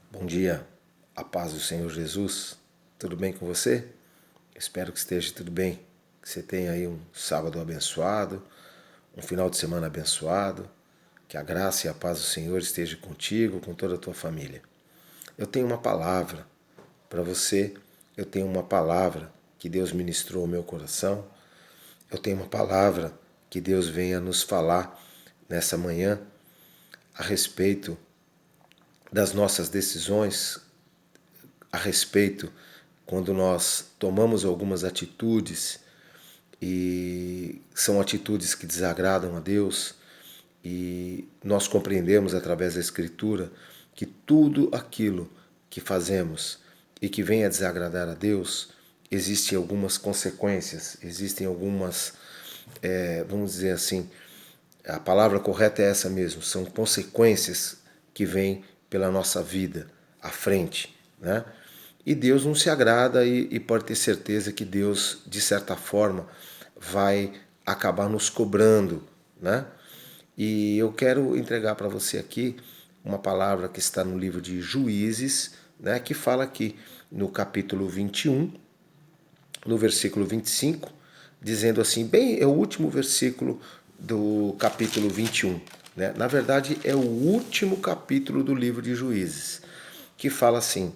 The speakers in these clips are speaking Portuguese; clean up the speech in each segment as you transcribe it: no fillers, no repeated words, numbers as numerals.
Bom dia, a paz do Senhor Jesus. Tudo bem com você? Espero que esteja tudo bem, que você tenha aí um sábado abençoado, um final de semana abençoado, que a graça e a paz do Senhor esteja contigo, com toda a tua família. Eu tenho uma palavra para você, eu tenho uma palavra que Deus ministrou ao meu coração, eu tenho uma palavra que Deus venha nos falar nessa manhã a respeito das nossas decisões, a respeito quando nós tomamos algumas atitudes e são atitudes que desagradam a Deus, e nós compreendemos através da Escritura que tudo aquilo que fazemos e que venha desagradar a Deus, existem algumas consequências, existem algumas, vamos dizer assim, a palavra correta é essa mesmo, são consequências que vêm pela nossa vida à frente, né? E Deus não se agrada e pode ter certeza que Deus, de certa forma, vai acabar nos cobrando, né? E eu quero entregar para você aqui uma palavra que está no livro de Juízes, né, que fala aqui no capítulo 21, no versículo 25, dizendo assim, bem, é o último versículo do capítulo 21, né? Na verdade, é o último capítulo do livro de Juízes, que fala assim,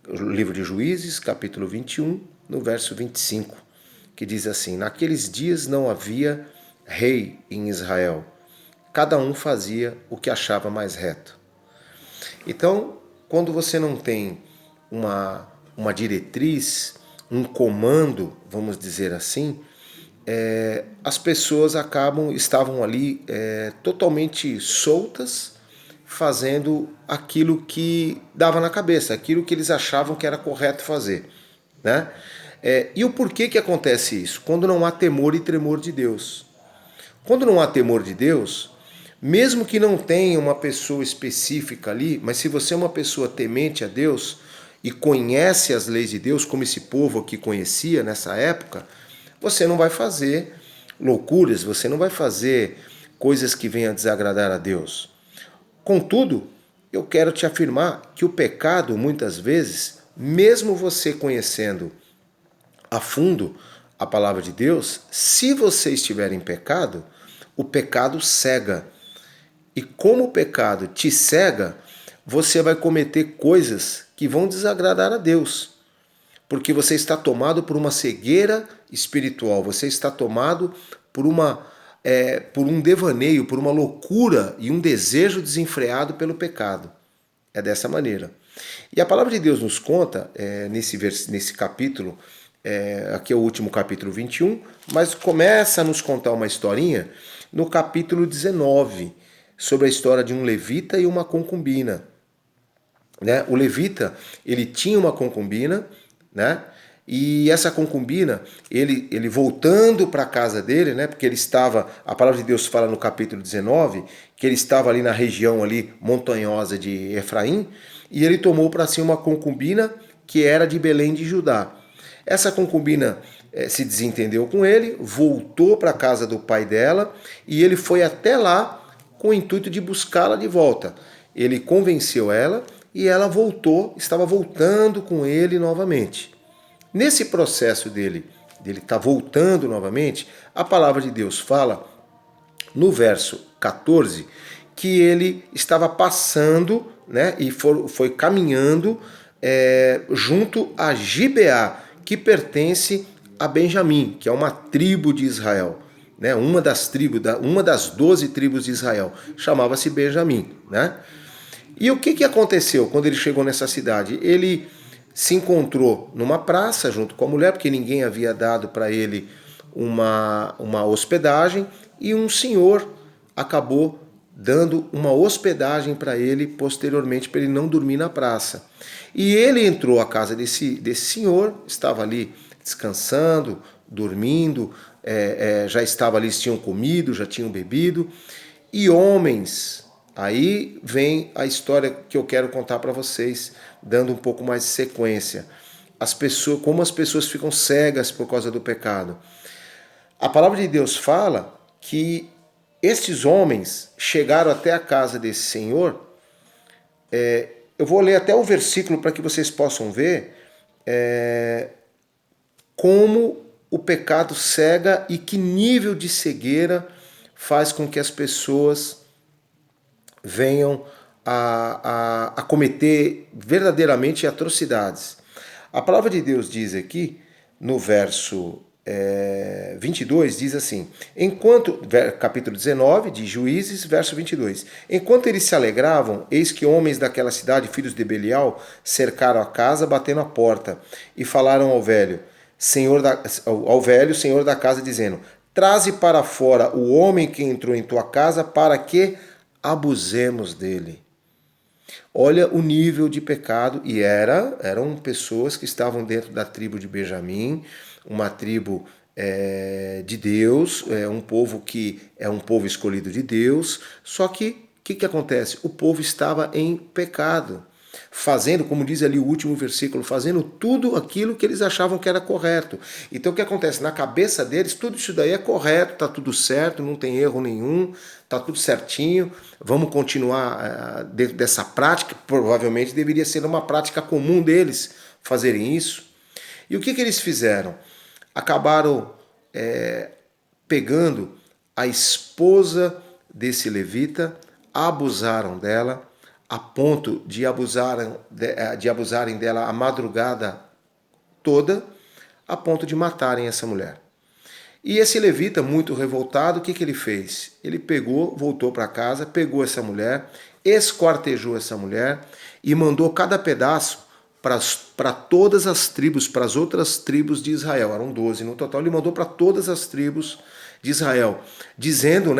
o livro de Juízes, capítulo 21, no verso 25, que diz assim, naqueles dias não havia rei em Israel, cada um fazia o que achava mais reto. Então, quando você não tem uma diretriz, um comando, vamos dizer assim, as pessoas estavam ali totalmente soltas, fazendo aquilo que dava na cabeça, aquilo que eles achavam que era correto fazer, né? E o porquê que acontece isso? Quando não há temor e tremor de Deus. Quando não há temor de Deus, mesmo que não tenha uma pessoa específica ali, mas se você é uma pessoa temente a Deus e conhece as leis de Deus, como esse povo aqui conhecia nessa época, você não vai fazer loucuras, você não vai fazer coisas que venham a desagradar a Deus. Contudo, eu quero te afirmar que o pecado, muitas vezes, mesmo você conhecendo a fundo a palavra de Deus, se você estiver em pecado, o pecado cega. E como o pecado te cega, você vai cometer coisas que vão desagradar a Deus. Porque você está tomado por uma cegueira espiritual, você está tomado por um devaneio, por uma loucura e um desejo desenfreado pelo pecado. É dessa maneira. E a palavra de Deus nos conta, nesse capítulo, aqui é o último capítulo 21, mas começa a nos contar uma historinha no capítulo 19, sobre a história de um levita e uma concubina. Né? O levita, ele tinha uma concubina, né? E essa concubina, ele voltando para a casa dele, né? Porque ele estava, a palavra de Deus fala no capítulo 19, que ele estava ali na região ali montanhosa de Efraim, e ele tomou para si uma concubina que era de Belém de Judá. Essa concubina se desentendeu com ele, voltou para a casa do pai dela, e ele foi até lá com o intuito de buscá-la de volta. Ele convenceu ela e ela voltou, estava voltando com ele novamente. Nesse processo dele estar voltando novamente, a palavra de Deus fala no verso 14 que ele estava passando, né, e foi caminhando junto a Gibeá, que pertence a Benjamim, que é uma tribo de Israel. Né, uma das 12 tribos de Israel, chamava-se Benjamim. Né? E o que aconteceu quando ele chegou nessa cidade? Ele se encontrou numa praça junto com a mulher, porque ninguém havia dado para ele uma hospedagem, e um senhor acabou dando uma hospedagem para ele posteriormente, para ele não dormir na praça. E ele entrou à casa desse senhor, estava ali descansando, dormindo, já estava ali, tinham comido, já tinham bebido, e homens. Aí vem a história que eu quero contar para vocês, dando um pouco mais de sequência. Como as pessoas ficam cegas por causa do pecado. A palavra de Deus fala que estes homens chegaram até a casa desse senhor eu vou ler até o versículo para que vocês possam ver como o pecado cega e que nível de cegueira faz com que as pessoas venham a cometer verdadeiramente atrocidades. A palavra de Deus diz aqui, no verso 22, diz assim, capítulo 19 de Juízes, verso 22. Enquanto eles se alegravam, eis que homens daquela cidade, filhos de Belial, cercaram a casa, batendo a porta, e falaram ao velho, senhor da casa, dizendo, traze para fora o homem que entrou em tua casa, para que abusemos dele. Olha o nível de pecado, e eram pessoas que estavam dentro da tribo de Benjamim, uma tribo de Deus, um povo que é um povo escolhido de Deus, só que o que acontece? O povo estava em pecado, fazendo, como diz ali o último versículo, fazendo tudo aquilo que eles achavam que era correto. Então o que acontece? Na cabeça deles, tudo isso daí é correto, tá tudo certo, não tem erro nenhum, tá tudo certinho, vamos continuar dentro dessa prática, provavelmente deveria ser uma prática comum deles fazerem isso. E o que eles fizeram? Acabaram pegando a esposa desse levita, abusaram dela, a ponto de abusarem dela a madrugada toda, a ponto de matarem essa mulher. E esse levita, muito revoltado, o que ele fez? Ele pegou, voltou para casa, pegou essa mulher, esquartejou essa mulher e mandou cada pedaço para todas as tribos, para as outras tribos de Israel. Eram 12 no total, ele mandou para todas as tribos de Israel, dizendo,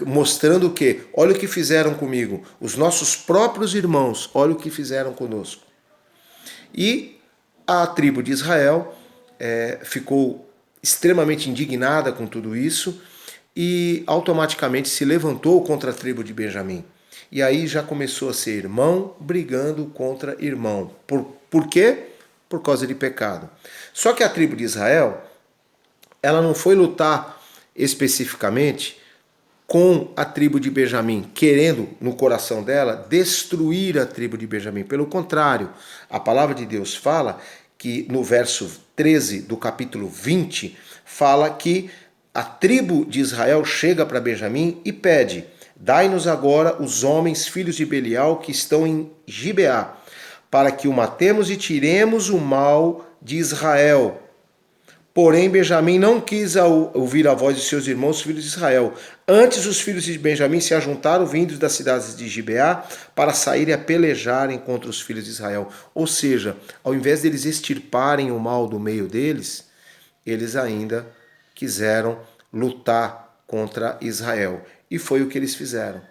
mostrando o que? Olha o que fizeram comigo, os nossos próprios irmãos, olha o que fizeram conosco. E a tribo de Israel ficou extremamente indignada com tudo isso e automaticamente se levantou contra a tribo de Benjamim. E aí já começou a ser irmão brigando contra irmão. Por quê? Por causa de pecado. Só que a tribo de Israel, ela não foi lutar especificamente com a tribo de Benjamim, querendo no coração dela destruir a tribo de Benjamim. Pelo contrário, a palavra de Deus fala que no verso 13 do capítulo 20, fala que a tribo de Israel chega para Benjamim e pede, dai-nos agora os homens, filhos de Belial, que estão em Gibeá, para que o matemos e tiremos o mal de Israel. Porém, Benjamim não quis ouvir a voz de seus irmãos, filhos de Israel. Antes, os filhos de Benjamim se ajuntaram, vindos das cidades de Gibeá, para saírem a pelejarem contra os filhos de Israel. Ou seja, ao invés deles extirparem o mal do meio deles, eles ainda quiseram lutar contra Israel. E foi o que eles fizeram.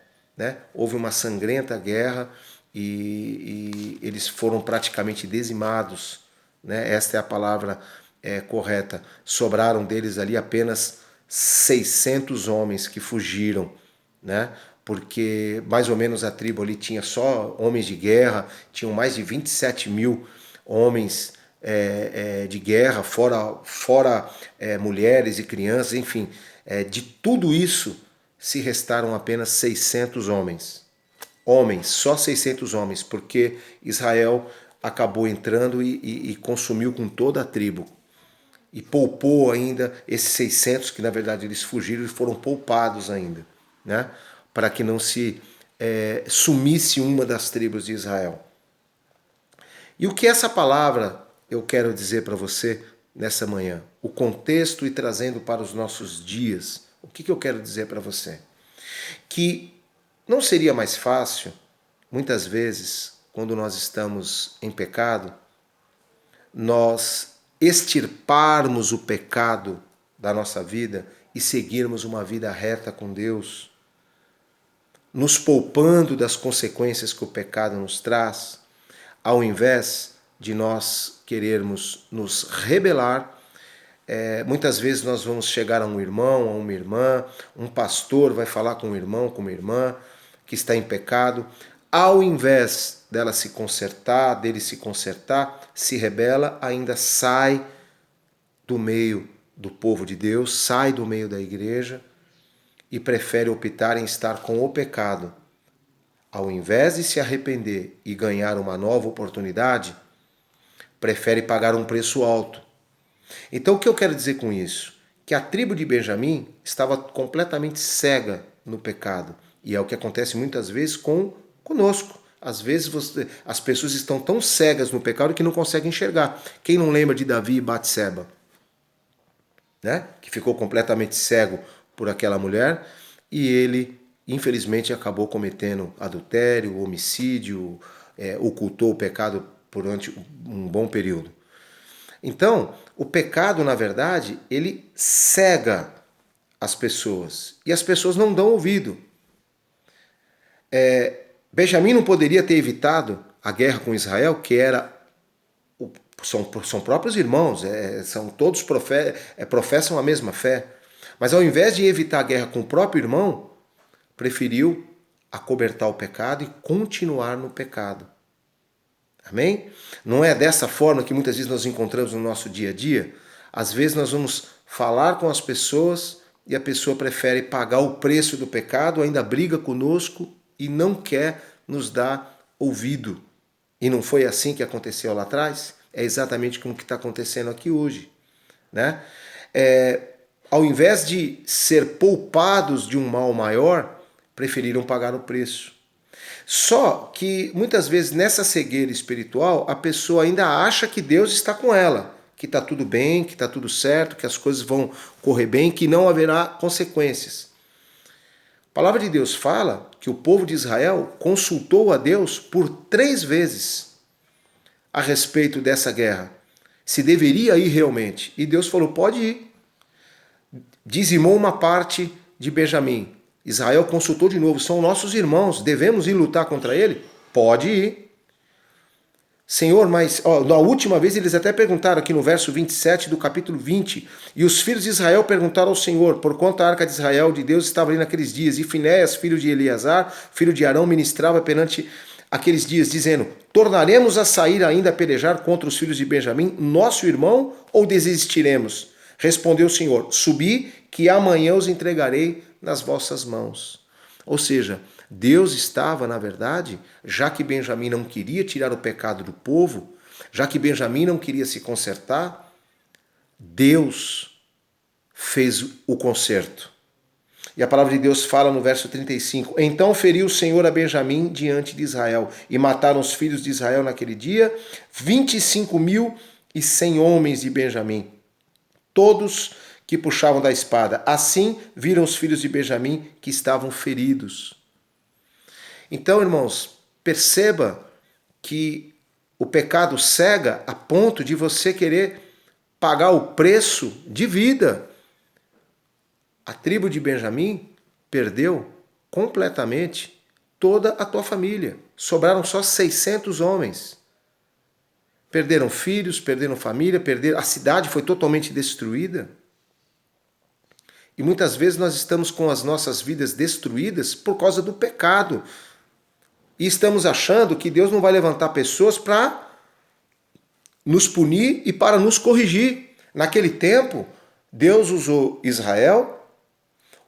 Houve uma sangrenta guerra e eles foram praticamente dizimados. Esta é a palavra correta. Sobraram deles ali apenas 600 homens que fugiram, porque mais ou menos a tribo ali tinha só homens de guerra, tinham mais de 27 mil homens de guerra, fora mulheres e crianças, enfim, de tudo isso se restaram apenas 600 homens. Só 600 homens, porque Israel acabou entrando e consumiu com toda a tribo. E poupou ainda esses 600, que na verdade eles fugiram e foram poupados ainda, para que não se sumisse uma das tribos de Israel. E o que essa palavra eu quero dizer para você nessa manhã? O contexto e trazendo para os nossos dias. O que eu quero dizer para você? Que não seria mais fácil, muitas vezes, quando nós estamos em pecado, nós extirparmos o pecado da nossa vida e seguirmos uma vida reta com Deus, nos poupando das consequências que o pecado nos traz, ao invés de nós querermos nos rebelar. Muitas vezes nós vamos chegar a um irmão, a uma irmã, um pastor vai falar com um irmão, com uma irmã que está em pecado, ao invés dele se consertar, se rebela, ainda sai do meio do povo de Deus, sai do meio da igreja e prefere optar em estar com o pecado, ao invés de se arrepender e ganhar uma nova oportunidade, prefere pagar um preço alto. Então o que eu quero dizer com isso? Que a tribo de Benjamim estava completamente cega no pecado. E é o que acontece muitas vezes conosco. Às vezes as pessoas estão tão cegas no pecado que não conseguem enxergar. Quem não lembra de Davi e Batseba? Né? Que ficou completamente cego por aquela mulher e ele, infelizmente, acabou cometendo adultério, homicídio, ocultou o pecado durante um bom período. Então, o pecado, na verdade, ele cega as pessoas e as pessoas não dão ouvido. Benjamim não poderia ter evitado a guerra com Israel, que são próprios irmãos, são todos professam a mesma fé. Mas ao invés de evitar a guerra com o próprio irmão, preferiu acobertar o pecado e continuar no pecado. Amém? Não é dessa forma que muitas vezes nós encontramos no nosso dia a dia? Às vezes nós vamos falar com as pessoas e a pessoa prefere pagar o preço do pecado, ainda briga conosco e não quer nos dar ouvido. E não foi assim que aconteceu lá atrás? É exatamente como que está acontecendo aqui hoje. Né? Ao invés de ser poupados de um mal maior, preferiram pagar o preço. Só que muitas vezes nessa cegueira espiritual a pessoa ainda acha que Deus está com ela, que está tudo bem, que está tudo certo, que as coisas vão correr bem, que não haverá consequências. A palavra de Deus fala que o povo de Israel consultou a Deus por 3 vezes a respeito dessa guerra. Se deveria ir realmente. E Deus falou, pode ir. Dizimou uma parte de Benjamim. Israel consultou de novo, são nossos irmãos, devemos ir lutar contra ele? Pode ir. Senhor, mas na última vez eles até perguntaram aqui no verso 27 do capítulo 20, e os filhos de Israel perguntaram ao Senhor, porquanto a arca de Israel de Deus estava ali naqueles dias, e Finéias, filho de Eleazar, filho de Arão, ministrava perante aqueles dias, dizendo, tornaremos a sair ainda a pelejar contra os filhos de Benjamim, nosso irmão, ou desistiremos? Respondeu o Senhor, subi, que amanhã os entregarei nas vossas mãos. Ou seja, Deus estava, na verdade, já que Benjamim não queria tirar o pecado do povo, já que Benjamim não queria se consertar, Deus fez o conserto. E a palavra de Deus fala no verso 35, então feriu o Senhor a Benjamim diante de Israel, e mataram os filhos de Israel naquele dia, 25.100 homens de Benjamim, todos que puxavam da espada. Assim viram os filhos de Benjamim que estavam feridos. Então, irmãos, perceba que o pecado cega a ponto de você querer pagar o preço de vida. A tribo de Benjamim perdeu completamente toda a tua família. Sobraram só 600 homens. Perderam filhos, perderam família, a cidade foi totalmente destruída. E muitas vezes nós estamos com as nossas vidas destruídas por causa do pecado. E estamos achando que Deus não vai levantar pessoas para nos punir e para nos corrigir. Naquele tempo, Deus usou Israel,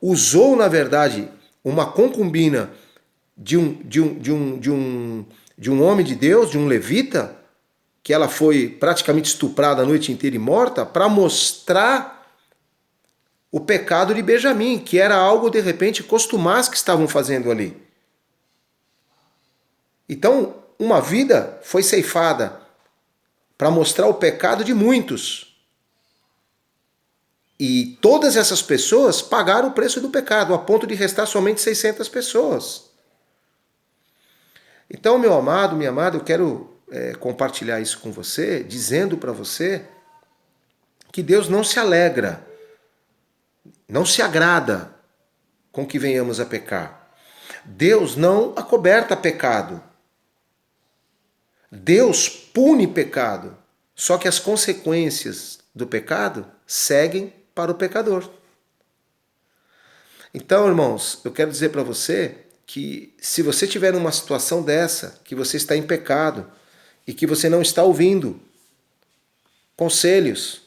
usou, na verdade, uma concubina de um homem de Deus, de um levita, que ela foi praticamente estuprada a noite inteira e morta, para mostrar o pecado de Benjamim, que era algo, de repente, costumaz que estavam fazendo ali. Então, uma vida foi ceifada para mostrar o pecado de muitos. E todas essas pessoas pagaram o preço do pecado, a ponto de restar somente 600 pessoas. Então, meu amado, minha amada, eu quero compartilhar isso com você, dizendo para você que Deus não se alegra, não se agrada com que venhamos a pecar. Deus não acoberta pecado. Deus pune pecado. Só que as consequências do pecado seguem para o pecador. Então, irmãos, eu quero dizer para você que se você tiver numa situação dessa, que você está em pecado e que você não está ouvindo conselhos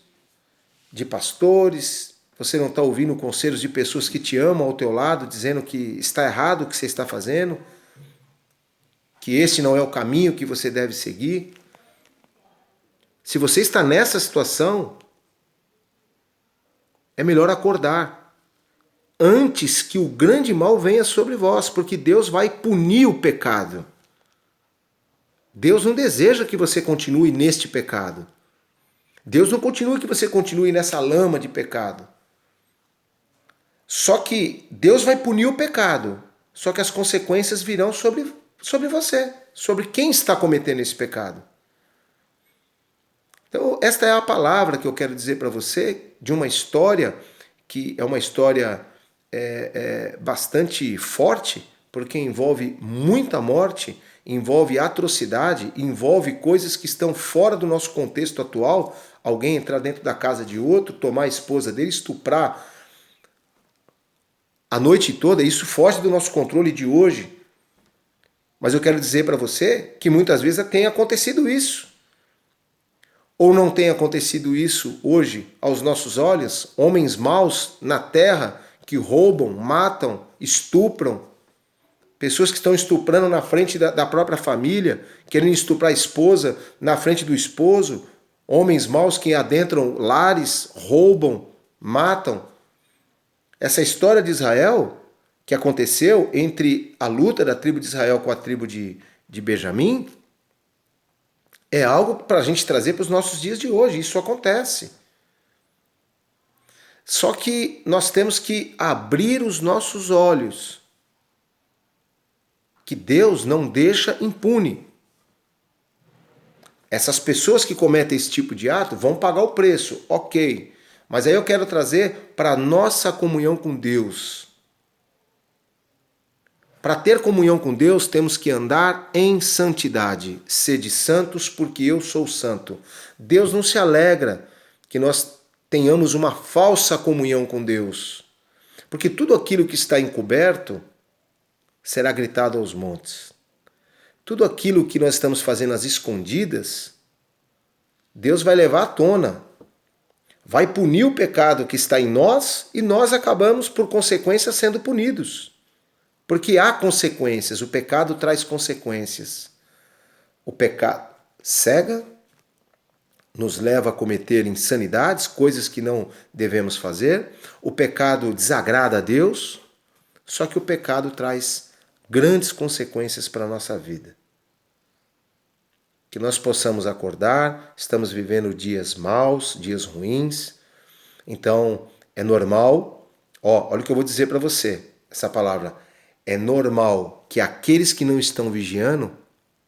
de pastores, você não está ouvindo conselhos de pessoas que te amam ao teu lado, dizendo que está errado o que você está fazendo, que esse não é o caminho que você deve seguir. Se você está nessa situação, é melhor acordar antes que o grande mal venha sobre vós, porque Deus vai punir o pecado. Deus não deseja que você continue neste pecado. Deus não continua que você continue nessa lama de pecado. Só que Deus vai punir o pecado. Só que as consequências virão sobre você, sobre quem está cometendo esse pecado. Então, esta é a palavra que eu quero dizer para você de uma história que é uma história bastante forte, porque envolve muita morte, envolve atrocidade, envolve coisas que estão fora do nosso contexto atual. Alguém entrar dentro da casa de outro, tomar a esposa dele, estuprar a noite toda, isso foge do nosso controle de hoje. Mas eu quero dizer para você que muitas vezes tem acontecido isso. Ou não tem acontecido isso hoje aos nossos olhos? Homens maus na terra que roubam, matam, estupram. Pessoas que estão estuprando na frente da própria família, querendo estuprar a esposa na frente do esposo. Homens maus que adentram lares, roubam, matam. Essa história de Israel, que aconteceu entre a luta da tribo de Israel com a tribo de Benjamim, é algo para a gente trazer para os nossos dias de hoje. Isso acontece. Só que nós temos que abrir os nossos olhos, que Deus não deixa impune. Essas pessoas que cometem esse tipo de ato vão pagar o preço, ok. Mas aí eu quero trazer para a nossa comunhão com Deus. Para ter comunhão com Deus, temos que andar em santidade. Sede santos, porque eu sou santo. Deus não se alegra que nós tenhamos uma falsa comunhão com Deus. Porque tudo aquilo que está encoberto será gritado aos montes. Tudo aquilo que nós estamos fazendo às escondidas, Deus vai levar à tona. Vai punir o pecado que está em nós e nós acabamos, por consequência, sendo punidos. Porque há consequências, o pecado traz consequências. O pecado cega, nos leva a cometer insanidades, coisas que não devemos fazer. O pecado desagrada a Deus, só que o pecado traz grandes consequências para a nossa vida. Que nós possamos acordar, estamos vivendo dias maus, dias ruins, então é normal, olha o que eu vou dizer para você, essa palavra. É normal que aqueles que não estão vigiando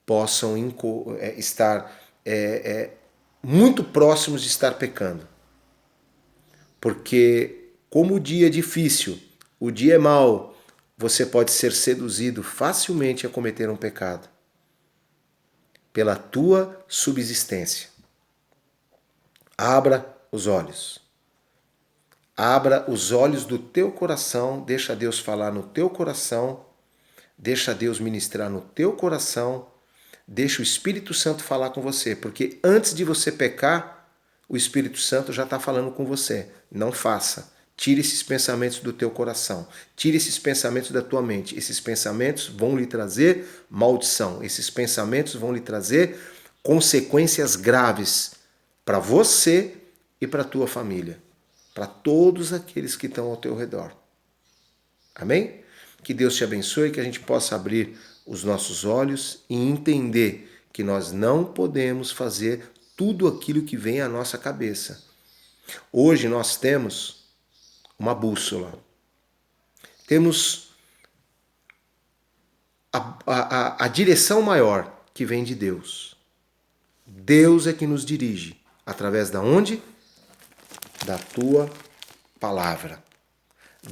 possam estar muito próximos de estar pecando. Porque como o dia é difícil, o dia é mau, você pode ser seduzido facilmente a cometer um pecado. Pela tua subsistência. Abra os olhos. Abra os olhos do teu coração, deixa Deus falar no teu coração, deixa Deus ministrar no teu coração, deixa o Espírito Santo falar com você, porque antes de você pecar, o Espírito Santo já está falando com você. Não faça. Tire esses pensamentos do teu coração, tire esses pensamentos da tua mente. Esses pensamentos vão lhe trazer maldição, esses pensamentos vão lhe trazer consequências graves para você e para a tua família. Para todos aqueles que estão ao teu redor. Amém? Que Deus te abençoe, que a gente possa abrir os nossos olhos e entender que nós não podemos fazer tudo aquilo que vem à nossa cabeça. Hoje nós temos uma bússola. Temos a direção maior que vem de Deus. Deus é que nos dirige. Através da onde? Da tua palavra.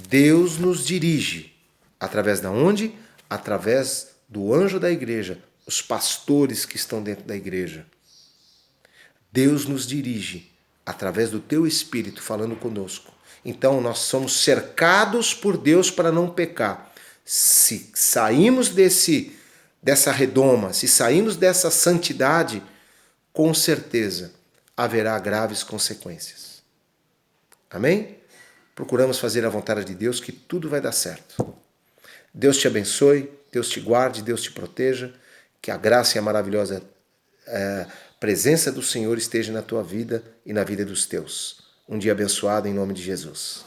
Deus nos dirige. Através da onde? Através do anjo da igreja, os pastores que estão dentro da igreja. Deus nos dirige através do teu Espírito falando conosco. Então nós somos cercados por Deus para não pecar. Se saímos dessa redoma, se saímos dessa santidade, com certeza haverá graves consequências. Amém? Procuramos fazer a vontade de Deus, que tudo vai dar certo. Deus te abençoe, Deus te guarde, Deus te proteja, Que a graça e a maravilhosa presença do Senhor esteja na tua vida e na vida dos teus. Um dia abençoado em nome de Jesus.